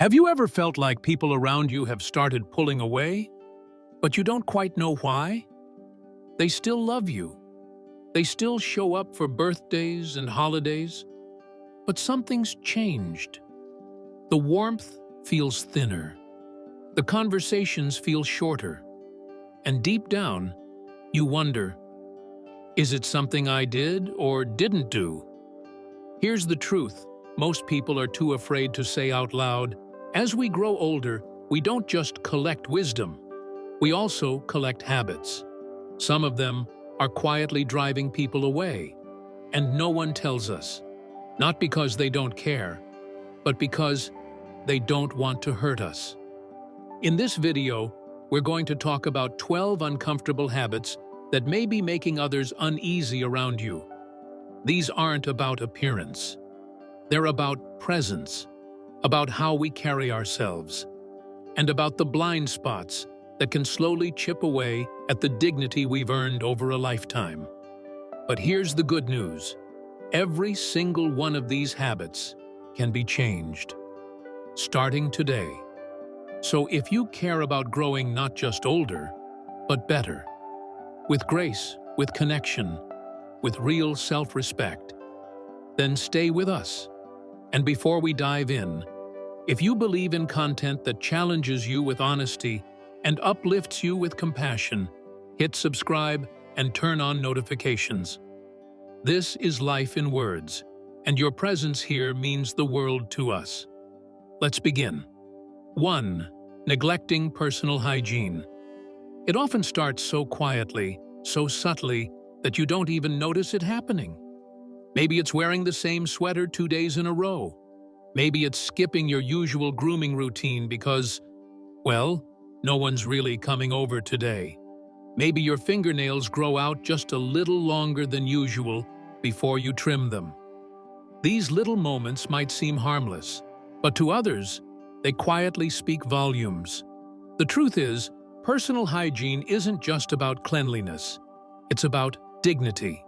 Have you ever felt like people around you have started pulling away, but you don't quite know why? They still love you. They still show up for birthdays and holidays, but something's changed. The warmth feels thinner. The conversations feel shorter. And deep down, you wonder, is it something I did or didn't do? Here's the truth. Most people are too afraid to say out loud, as we grow older, we don't just collect wisdom. We also collect habits. Some of them are quietly driving people away, and no one tells us. Not because they don't care, but because they don't want to hurt us. In this video, we're going to talk about 12 uncomfortable habits that may be making others uneasy around you. These aren't about appearance. They're about presence, about how we carry ourselves, and about the blind spots that can slowly chip away at the dignity we've earned over a lifetime. But here's the good news. Every single one of these habits can be changed, starting today. So if you care about growing not just older, but better, with grace, with connection, with real self-respect, then stay with us. And before we dive in, if you believe in content that challenges you with honesty and uplifts you with compassion, hit subscribe and turn on notifications. This is Life in Words, and your presence here means the world to us. Let's begin. 1. Neglecting personal hygiene. It often starts so quietly, so subtly, that you don't even notice it happening. Maybe it's wearing the same sweater 2 days in a row. Maybe it's skipping your usual grooming routine because, well, no one's really coming over today. Maybe your fingernails grow out just a little longer than usual before you trim them. These little moments might seem harmless, but to others, they quietly speak volumes. The truth is, personal hygiene isn't just about cleanliness. It's about dignity.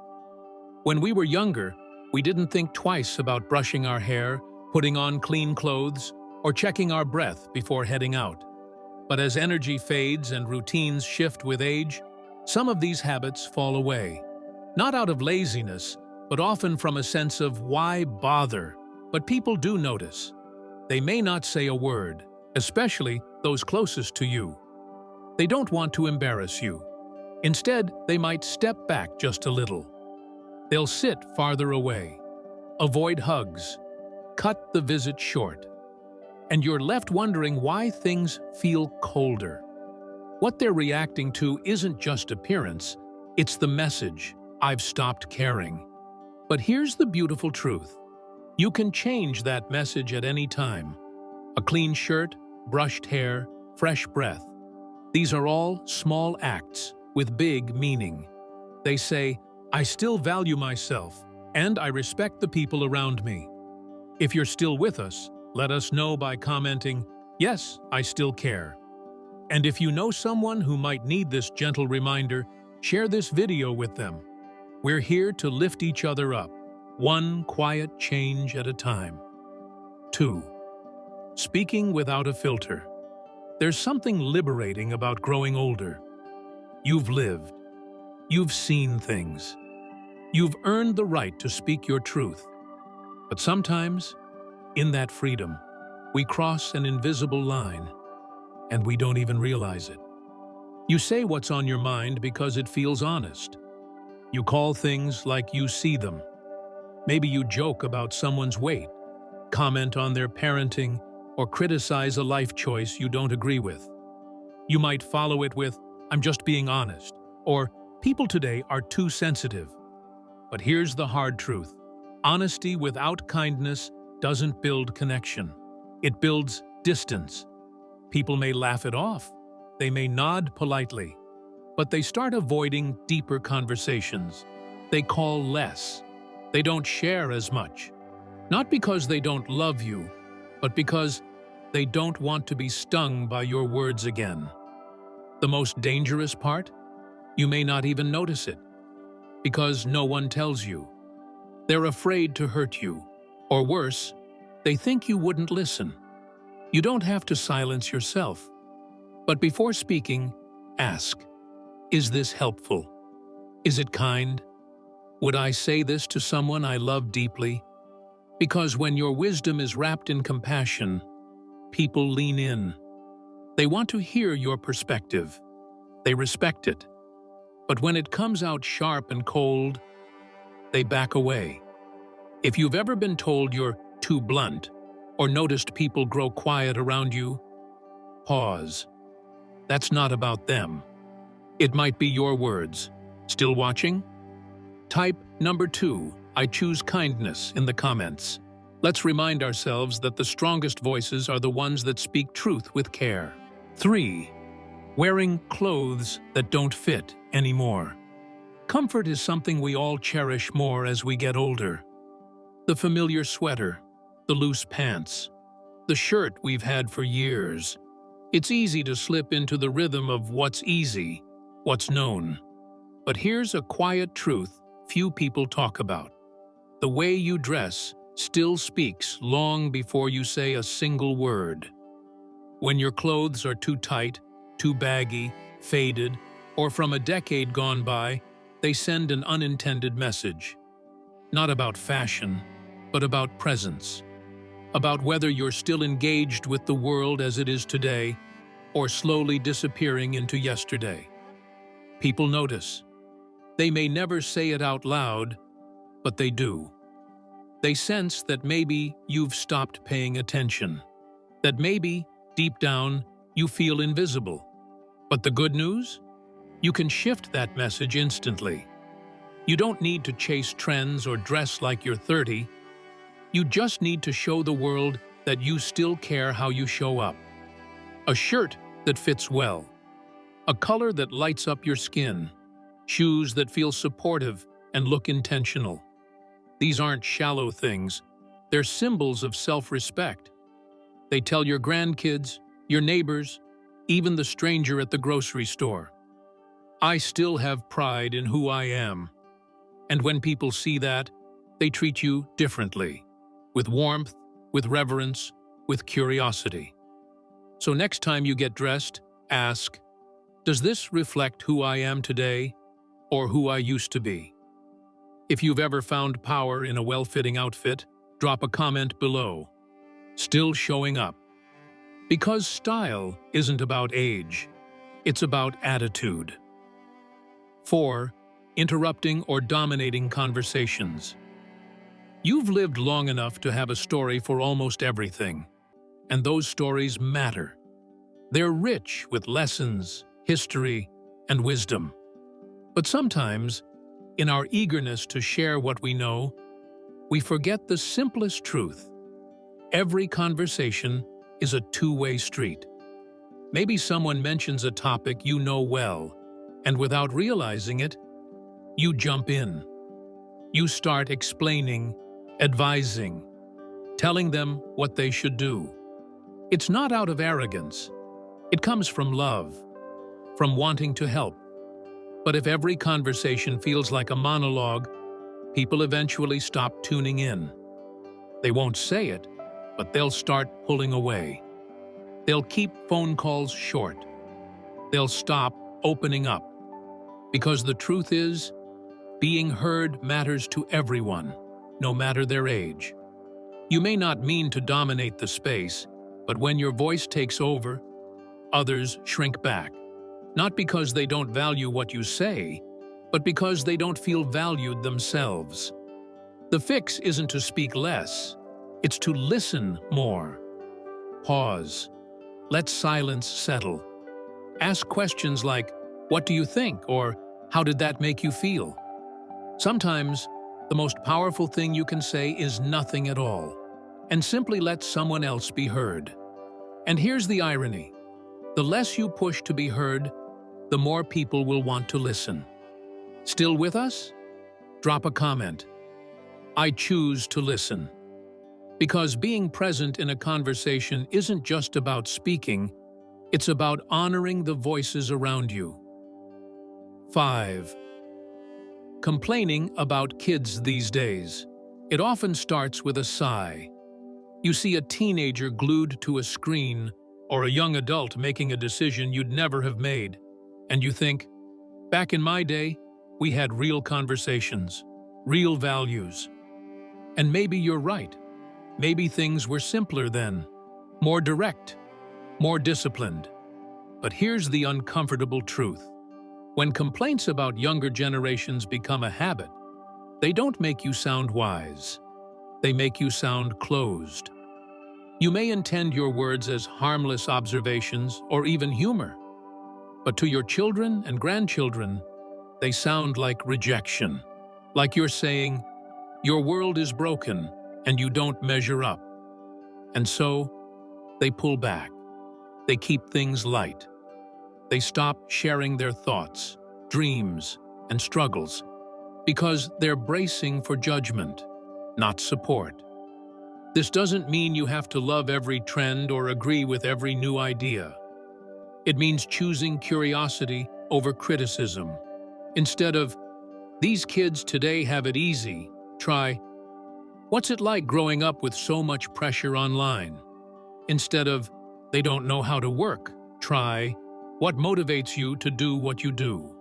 When we were younger, we didn't think twice about brushing our hair, putting on clean clothes, or checking our breath before heading out. But as energy fades and routines shift with age, some of these habits fall away. Not out of laziness, but often from a sense of why bother. But people do notice. They may not say a word, especially those closest to you. They don't want to embarrass you. Instead, they might step back just a little. They'll sit farther away, avoid hugs, cut the visit short. And you're left wondering why things feel colder. What they're reacting to isn't just appearance, it's the message, I've stopped caring. But here's the beautiful truth. You can change that message at any time. A clean shirt, brushed hair, fresh breath. These are all small acts with big meaning. They say, I still value myself, and I respect the people around me. If you're still with us, let us know by commenting, yes, I still care. And if you know someone who might need this gentle reminder, share this video with them. We're here to lift each other up, one quiet change at a time. 2. Speaking without a filter. There's something liberating about growing older. You've lived. You've seen things. You've earned the right to speak your truth. But sometimes, in that freedom, we cross an invisible line, and we don't even realize it. You say what's on your mind because it feels honest. You call things like you see them. Maybe you joke about someone's weight, comment on their parenting, or criticize a life choice you don't agree with. You might follow it with, I'm just being honest, or people today are too sensitive. But here's the hard truth. Honesty without kindness doesn't build connection. It builds distance. People may laugh it off. They may nod politely. But they start avoiding deeper conversations. They call less. They don't share as much. Not because they don't love you, but because they don't want to be stung by your words again. The most dangerous part? You may not even notice it, because no one tells you. They're afraid to hurt you, or worse, they think you wouldn't listen. You don't have to silence yourself. But before speaking, ask, is this helpful? Is it kind? Would I say this to someone I love deeply? Because when your wisdom is wrapped in compassion, people lean in. They want to hear your perspective. They respect it. But when it comes out sharp and cold, they back away. If you've ever been told you're too blunt, or noticed people grow quiet around you, pause. That's not about them. It might be your words. Still watching? Type number 2, I choose kindness in the comments. Let's remind ourselves that the strongest voices are the ones that speak truth with care. 3. Wearing clothes that don't fit anymore. Comfort is something we all cherish more as we get older. The familiar sweater, the loose pants, the shirt we've had for years. It's easy to slip into the rhythm of what's easy, what's known. But here's a quiet truth few people talk about. The way you dress still speaks long before you say a single word. When your clothes are too tight, too baggy, faded, or from a decade gone by, they send an unintended message. Not about fashion, but about presence. About whether you're still engaged with the world as it is today, or slowly disappearing into yesterday. People notice. They may never say it out loud, but they do. They sense that maybe you've stopped paying attention. That maybe, deep down, you feel invisible. But the good news? You can shift that message instantly. You don't need to chase trends or dress like you're 30. You just need to show the world that you still care how you show up. A shirt that fits well. A color that lights up your skin. Shoes that feel supportive and look intentional. These aren't shallow things. They're symbols of self-respect. They tell your grandkids, your neighbors, even the stranger at the grocery store, I still have pride in who I am. And when people see that, they treat you differently. With warmth, with reverence, with curiosity. So next time you get dressed, ask, does this reflect who I am today or who I used to be? If you've ever found power in a well-fitting outfit, drop a comment below. Still showing up. Because style isn't about age, it's about attitude. 4. Interrupting or dominating conversations. You've lived long enough to have a story for almost everything, and those stories matter. They're rich with lessons, history, and wisdom. But sometimes, in our eagerness to share what we know, we forget the simplest truth. Every conversation is a two-way street. Maybe someone mentions a topic you know well, and without realizing it, you jump in. You start explaining, advising, telling them what they should do. It's not out of arrogance. It comes from love, from wanting to help. But if every conversation feels like a monologue, people eventually stop tuning in. They won't say it, but they'll start pulling away. They'll keep phone calls short. They'll stop opening up. Because the truth is, being heard matters to everyone, no matter their age. You may not mean to dominate the space, but when your voice takes over, others shrink back. Not because they don't value what you say, but because they don't feel valued themselves. The fix isn't to speak less, it's to listen more. Pause. Let silence settle. Ask questions like, what do you think? Or how did that make you feel? Sometimes, the most powerful thing you can say is nothing at all, and simply let someone else be heard. And here's the irony. The less you push to be heard, the more people will want to listen. Still with us? Drop a comment. I choose to listen. Because being present in a conversation isn't just about speaking, it's about honoring the voices around you. 5. Complaining about kids these days. It often starts with a sigh. You see a teenager glued to a screen or a young adult making a decision you'd never have made, and you think, back in my day, we had real conversations, real values. And maybe you're right. Maybe things were simpler then, more direct, more disciplined. But here's the uncomfortable truth. When complaints about younger generations become a habit, they don't make you sound wise. They make you sound closed. You may intend your words as harmless observations or even humor, but to your children and grandchildren, they sound like rejection. Like you're saying, your world is broken and you don't measure up. And so, they pull back. They keep things light. They stop sharing their thoughts, dreams, and struggles because they're bracing for judgment, not support. This doesn't mean you have to love every trend or agree with every new idea. It means choosing curiosity over criticism. Instead of, "These kids today have it easy," try, "What's it like growing up with so much pressure online?" Instead of, "They don't know how to work," try, "What motivates you to do what you do?"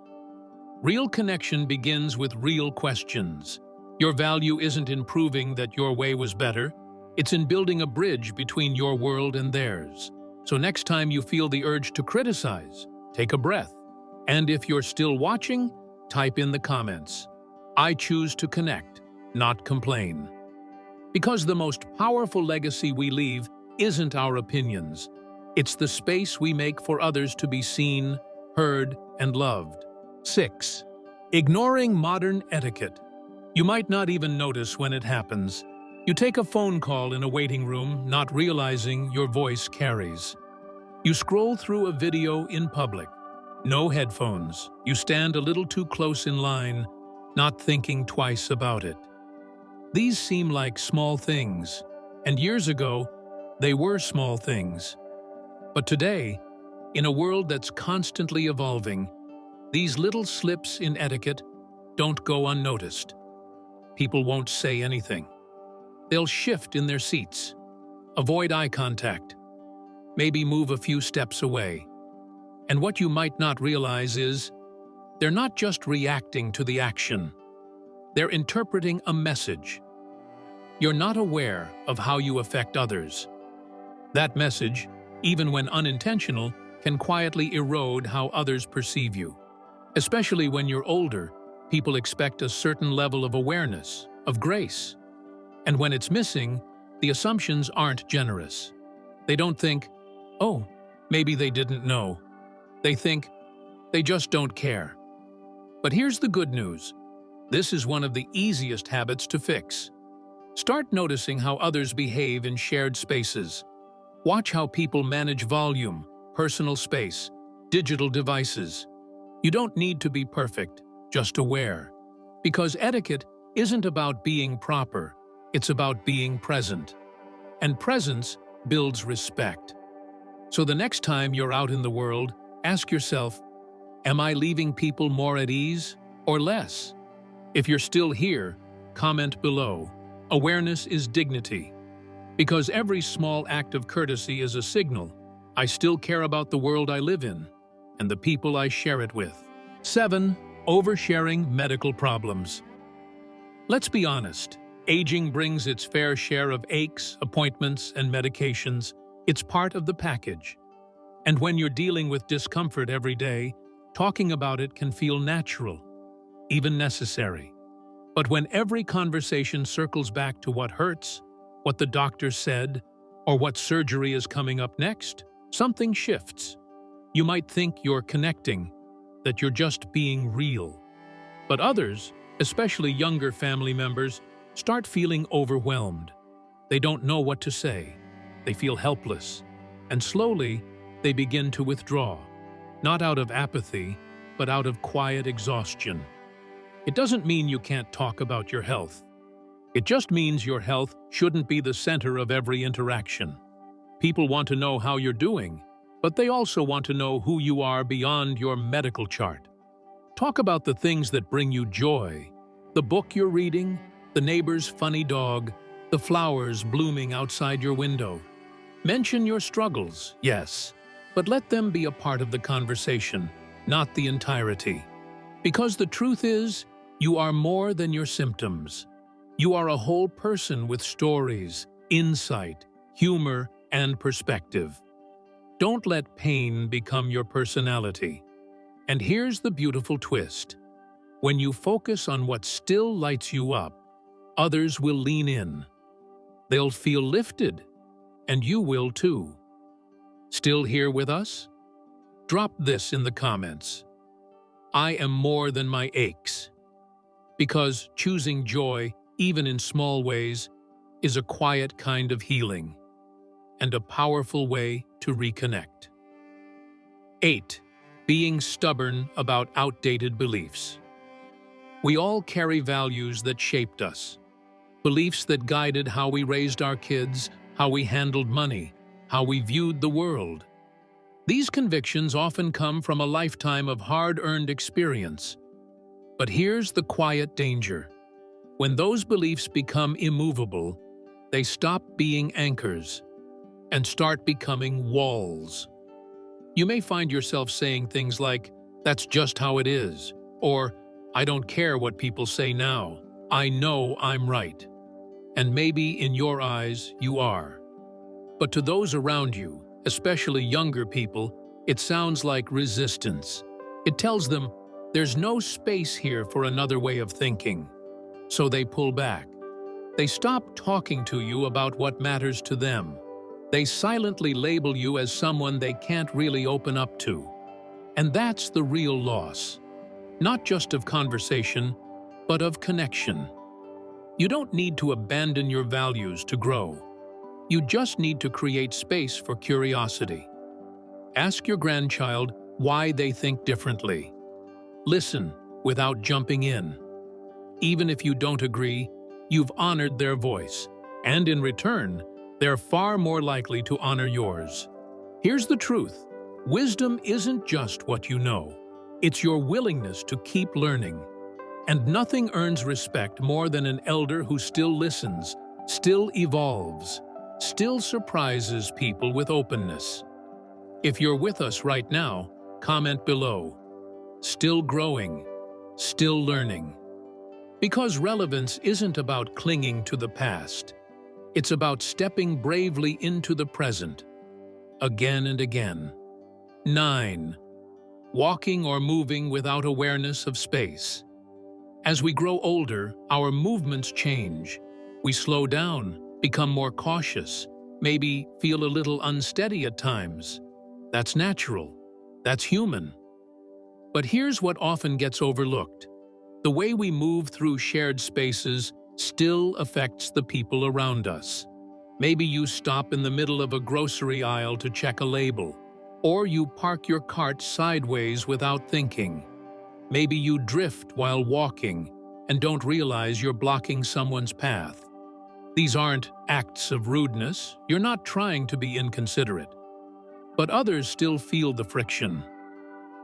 Real connection begins with real questions. Your value isn't in proving that your way was better. It's in building a bridge between your world and theirs. So next time you feel the urge to criticize, take a breath. And if you're still watching, type in the comments, "I choose to connect, not complain." Because the most powerful legacy we leave isn't our opinions. It's the space we make for others to be seen, heard, and loved. 6. Ignoring modern etiquette. You might not even notice when it happens. You take a phone call in a waiting room, not realizing your voice carries. You scroll through a video in public. No headphones. You stand a little too close in line, not thinking twice about it. These seem like small things, and years ago, they were small things. But today, in a world that's constantly evolving, these little slips in etiquette don't go unnoticed. People won't say anything. They'll shift in their seats, avoid eye contact, maybe move a few steps away. And what you might not realize is, they're not just reacting to the action. They're interpreting a message. You're not aware of how you affect others. That message, even when unintentional, can quietly erode how others perceive you. Especially when you're older, people expect a certain level of awareness, of grace. And when it's missing, the assumptions aren't generous. They don't think, "Oh, maybe they didn't know." They think, "They just don't care." But here's the good news. This is one of the easiest habits to fix. Start noticing how others behave in shared spaces. Watch how people manage volume, personal space, digital devices. You don't need to be perfect, just aware. Because etiquette isn't about being proper, it's about being present. And presence builds respect. So the next time you're out in the world, ask yourself, am I leaving people more at ease or less? If you're still here, comment below. Awareness is dignity. Because every small act of courtesy is a signal. I still care about the world I live in and the people I share it with. 7. Oversharing medical problems. Let's be honest. Aging brings its fair share of aches, appointments, and medications. It's part of the package. And when you're dealing with discomfort every day, talking about it can feel natural, even necessary. But when every conversation circles back to what hurts, what the doctor said, or what surgery is coming up next, something shifts. You might think you're connecting, that you're just being real. But others, especially younger family members, start feeling overwhelmed. They don't know what to say. They feel helpless. And slowly, they begin to withdraw, not out of apathy, but out of quiet exhaustion. It doesn't mean you can't talk about your health. It just means your health shouldn't be the center of every interaction. People want to know how you're doing, but they also want to know who you are beyond your medical chart. Talk about the things that bring you joy, the book you're reading, the neighbor's funny dog, the flowers blooming outside your window. Mention your struggles, yes, but let them be a part of the conversation, not the entirety. Because the truth is, you are more than your symptoms. You are a whole person with stories, insight, humor, and perspective. Don't let pain become your personality. And here's the beautiful twist. When you focus on what still lights you up, others will lean in. They'll feel lifted, and you will too. Still here with us? Drop this in the comments. I am more than my aches. Because choosing joy, even in small ways, is a quiet kind of healing and a powerful way to reconnect. 8. Being stubborn about outdated beliefs. We all carry values that shaped us. Beliefs that guided how we raised our kids, how we handled money, how we viewed the world. These convictions often come from a lifetime of hard-earned experience. But here's the quiet danger. When those beliefs become immovable, they stop being anchors and start becoming walls. You may find yourself saying things like, "That's just how it is," or "I don't care what people say now. I know I'm right." And maybe in your eyes, you are. But to those around you, especially younger people, it sounds like resistance. It tells them, there's no space here for another way of thinking. So they pull back. They stop talking to you about what matters to them. They silently label you as someone they can't really open up to. And that's the real loss. Not just of conversation, but of connection. You don't need to abandon your values to grow. You just need to create space for curiosity. Ask your grandchild why they think differently. Listen without jumping in. Even if you don't agree, you've honored their voice, and in return, they're far more likely to honor yours. Here's the truth. Wisdom isn't just what you know. It's your willingness to keep learning. And nothing earns respect more than an elder who still listens, still evolves, still surprises people with openness. If you're with us right now, comment below. Still growing, still learning. Because relevance isn't about clinging to the past. It's about stepping bravely into the present, again and again. 9. Walking or moving without awareness of space. As we grow older, our movements change. We slow down, become more cautious, maybe feel a little unsteady at times. That's natural. That's human. But here's what often gets overlooked. The way we move through shared spaces still affects the people around us. Maybe you stop in the middle of a grocery aisle to check a label, or you park your cart sideways without thinking. Maybe you drift while walking and don't realize you're blocking someone's path. These aren't acts of rudeness. You're not trying to be inconsiderate. But others still feel the friction,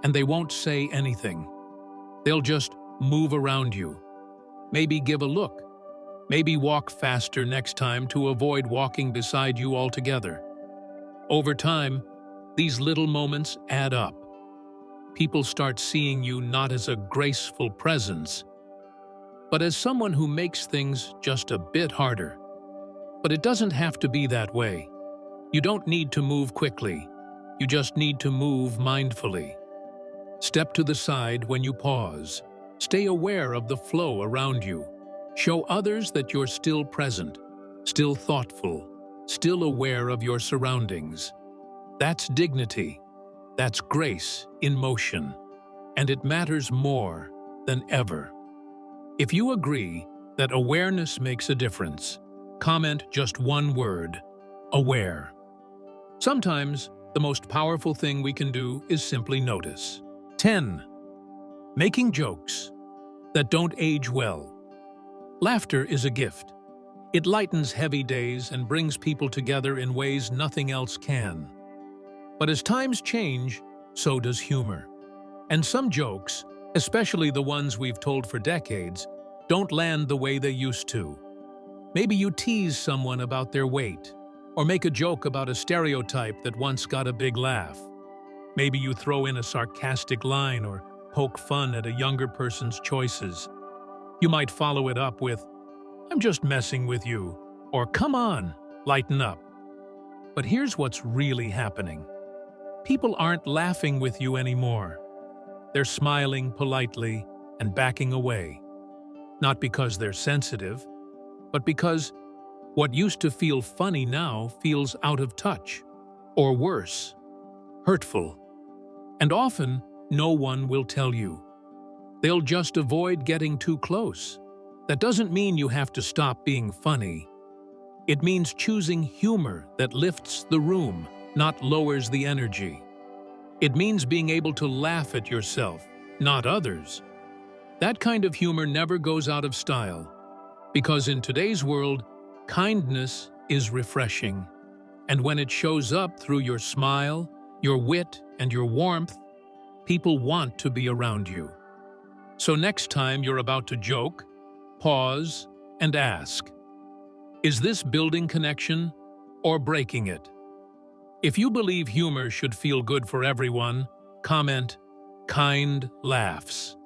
and they won't say anything. They'll just move around you. Maybe give a look. Maybe walk faster next time to avoid walking beside you altogether. Over time, these little moments add up. People start seeing you not as a graceful presence, but as someone who makes things just a bit harder. But it doesn't have to be that way. You don't need to move quickly. You just need to move mindfully. Step to the side when you pause. Stay aware of the flow around you. Show others that you're still present, still thoughtful, still aware of your surroundings. That's dignity. That's grace in motion. And it matters more than ever. If you agree that awareness makes a difference, comment just one word: aware. Sometimes, the most powerful thing we can do is simply notice. 10. Making jokes that don't age well. Laughter is a gift. It lightens heavy days and brings people together in ways nothing else can. But as times change, so does humor. And some jokes, especially the ones we've told for decades, don't land the way they used to. Maybe you tease someone about their weight, or make a joke about a stereotype that once got a big laugh. Maybe you throw in a sarcastic line or poke fun at a younger person's choices. You might follow it up with, "I'm just messing with you," or "Come on, lighten up." But here's what's really happening. People aren't laughing with you anymore. They're smiling politely and backing away. Not because they're sensitive, but because what used to feel funny now feels out of touch, or worse, hurtful. And often, no one will tell you. They'll just avoid getting too close. That doesn't mean you have to stop being funny. It means choosing humor that lifts the room, not lowers the energy. It means being able to laugh at yourself, not others. That kind of humor never goes out of style, because in today's world, kindness is refreshing. And when it shows up through your smile, your wit, and your warmth, people want to be around you. So next time you're about to joke, pause and ask, is this building connection or breaking it? If you believe humor should feel good for everyone, comment, "Kind laughs."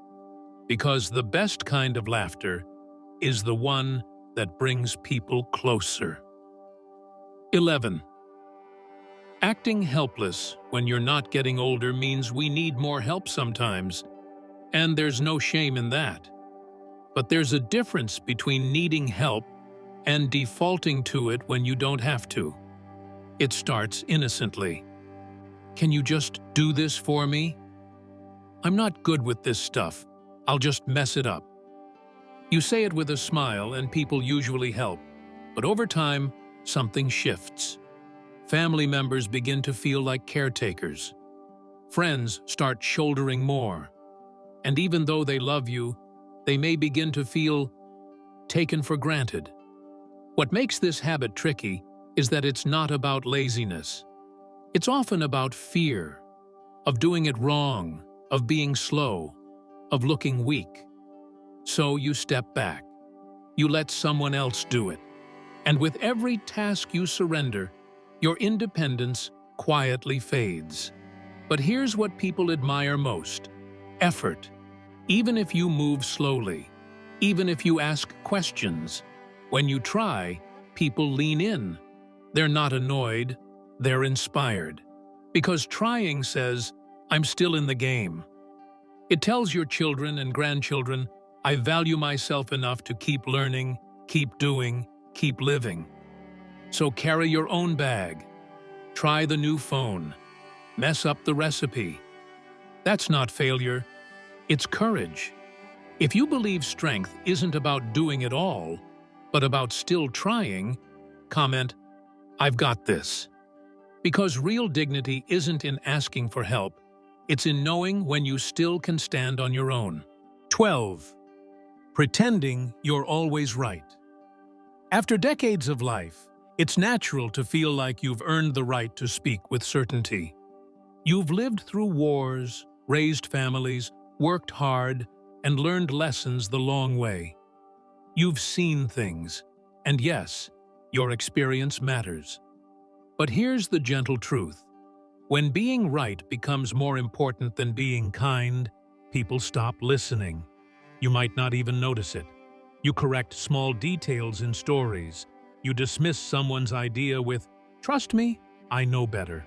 Because the best kind of laughter is the one that brings people closer. 11. Acting helpless when you're not getting older means we need more help sometimes, and there's no shame in that. But there's a difference between needing help and defaulting to it when you don't have to. It starts innocently. "Can you just do this for me? I'm not good with this stuff. I'll just mess it up." You say it with a smile and people usually help, but over time, something shifts. Family members begin to feel like caretakers. Friends start shouldering more. And even though they love you, they may begin to feel taken for granted. What makes this habit tricky is that it's not about laziness. It's often about fear, of doing it wrong, of being slow, of looking weak. So you step back. You let someone else do it. And with every task you surrender, your independence quietly fades. But here's what people admire most: effort. Even if you move slowly, even if you ask questions, when you try, people lean in. They're not annoyed, they're inspired. Because trying says, "I'm still in the game." It tells your children and grandchildren, "I value myself enough to keep learning, keep doing, keep living." So carry your own bag. Try the new phone. Mess up the recipe. That's not failure, it's courage. If you believe strength isn't about doing it all, but about still trying, comment, "I've got this." Because real dignity isn't in asking for help, it's in knowing when you still can stand on your own. 12. Pretending you're always right. After decades of life, it's natural to feel like you've earned the right to speak with certainty. You've lived through wars, raised families, worked hard, and learned lessons the long way. You've seen things, and yes, your experience matters. But here's the gentle truth. When being right becomes more important than being kind, people stop listening. You might not even notice it. You correct small details in stories. You dismiss someone's idea with, "Trust me, I know better."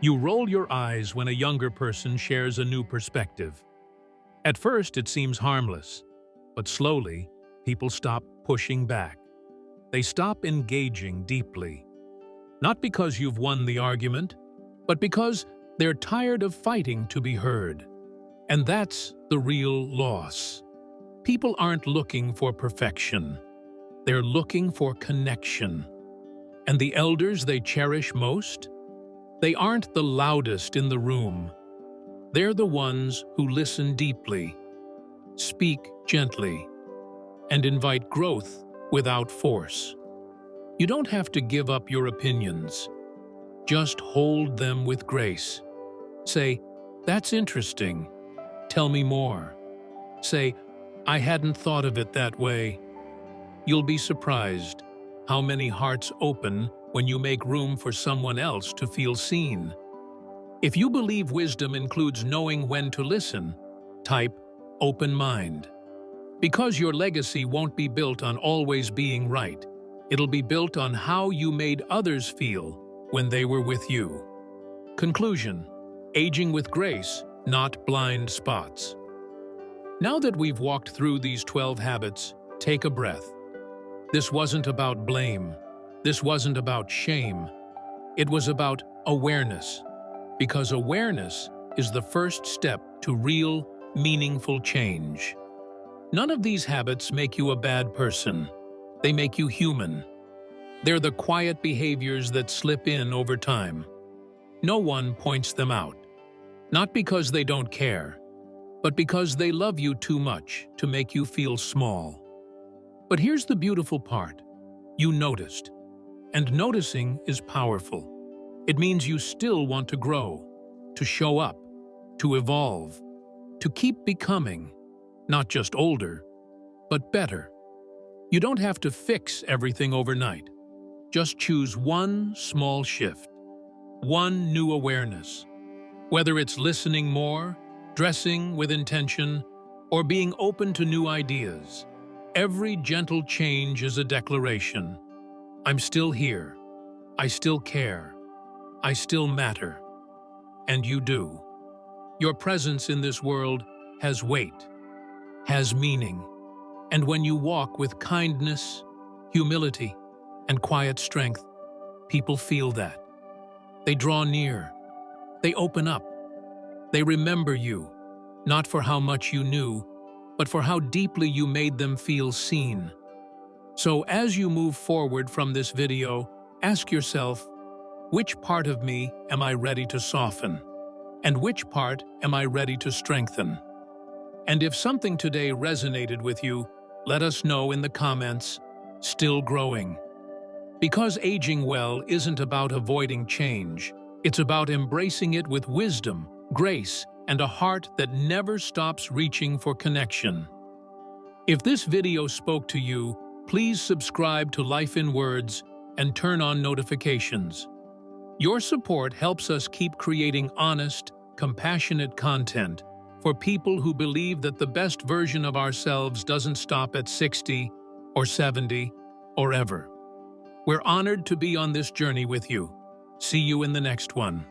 You roll your eyes when a younger person shares a new perspective. At first, it seems harmless, but slowly, people stop pushing back. They stop engaging deeply. Not because you've won the argument, but because they're tired of fighting to be heard. And that's the real loss. People aren't looking for perfection. They're looking for connection. And the elders they cherish most? They aren't the loudest in the room. They're the ones who listen deeply, speak gently, and invite growth without force. You don't have to give up your opinions. Just hold them with grace. Say, "That's interesting. Tell me more." Say, "I hadn't thought of it that way." You'll be surprised how many hearts open when you make room for someone else to feel seen. If you believe wisdom includes knowing when to listen, type open mind. Because your legacy won't be built on always being right. It'll be built on how you made others feel when they were with you. Conclusion: aging with grace, not blind spots. Now that we've walked through these 12 habits, take a breath. This wasn't about blame. This wasn't about shame. It was about awareness. Because awareness is the first step to real, meaningful change. None of these habits make you a bad person. They make you human. They're the quiet behaviors that slip in over time. No one points them out. Not because they don't care, but because they love you too much to make you feel small. But here's the beautiful part. You noticed. And noticing is powerful. It means you still want to grow, to show up, to evolve, to keep becoming, not just older, but better. You don't have to fix everything overnight. Just choose one small shift, one new awareness. Whether it's listening more, dressing with intention, or being open to new ideas, every gentle change is a declaration. I'm still here. I still care. I still matter. And you do. Your presence in this world has weight, has meaning. And when you walk with kindness, humility, and quiet strength, people feel that. They draw near. They open up. They remember you, not for how much you knew, but for how deeply you made them feel seen. So as you move forward from this video, ask yourself, which part of me am I ready to soften? And which part am I ready to strengthen? And if something today resonated with you, let us know in the comments. Still growing. Because aging well isn't about avoiding change. It's about embracing it with wisdom, grace, and a heart that never stops reaching for connection. If this video spoke to you, please subscribe to Life in Words and turn on notifications. Your support helps us keep creating honest, compassionate content for people who believe that the best version of ourselves doesn't stop at 60 or 70 or ever. We're honored to be on this journey with you. See you in the next one.